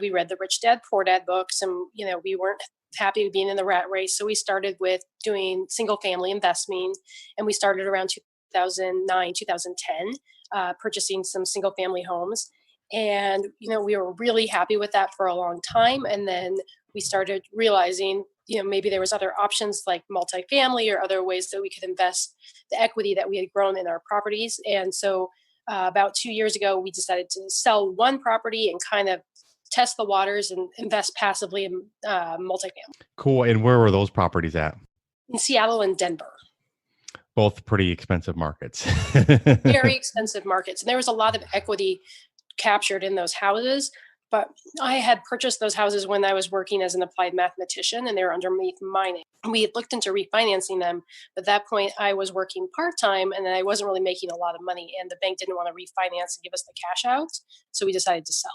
We read the Rich Dad, Poor Dad books, and we weren't happy being in the rat race. So we started with doing single family investing, and we started around 2009, 2010, purchasing some single family homes. And we were really happy with that for a long time. And then we started realizing, maybe there was other options like multifamily or other ways that we could invest the equity that we had grown in our properties. And so about 2 years ago, we decided to sell one property and kind of test the waters and invest passively in multifamily Cool. And where were those properties at? in Seattle and Denver. Both pretty expensive markets. Very expensive markets. And there was a lot of equity captured in those houses. But I had purchased those houses when I was working as an applied mathematician, and they were underneath my name. We had looked into refinancing them. But at that point, I was working part-time, and I wasn't really making a lot of money. And the bank didn't want to refinance and give us the cash out. So we decided to sell.